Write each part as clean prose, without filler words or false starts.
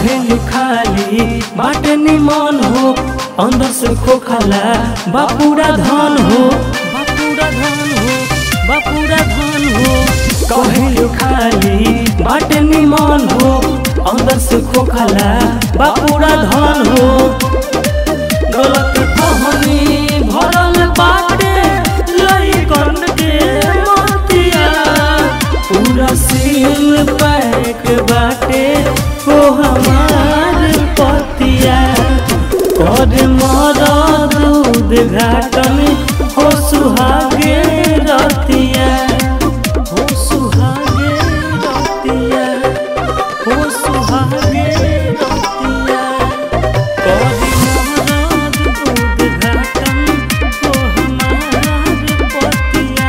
कहे खाली बाटे निमन हो अंदर से खोखला बापूरा धन हो बापूरा धन हो बापूरा धन हो। कहे खाली बाटे निमन हो अंदर से खोखला बापूरा धन हो। गलत कहानी भरल बाटे लइकन के मतिया पूरा सील पैक बाटे हो हमार पतिया कर मरा दूध घाटन हो सुहागे रतिया हो सुहागे रतिया हो सुहागे रतिया कर मरा दूध घाटन हो हमार पतिया।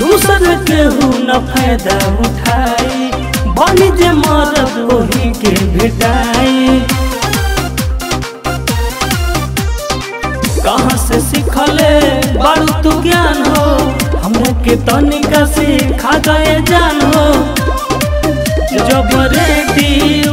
दूसर केहू न फायदा उठाई बनी जे मरद वही के भेटाई। कहाँ से सीखले बारू तू ज्ञान हो हमरा के तनिका सिखा गए जान हो। जब रेडी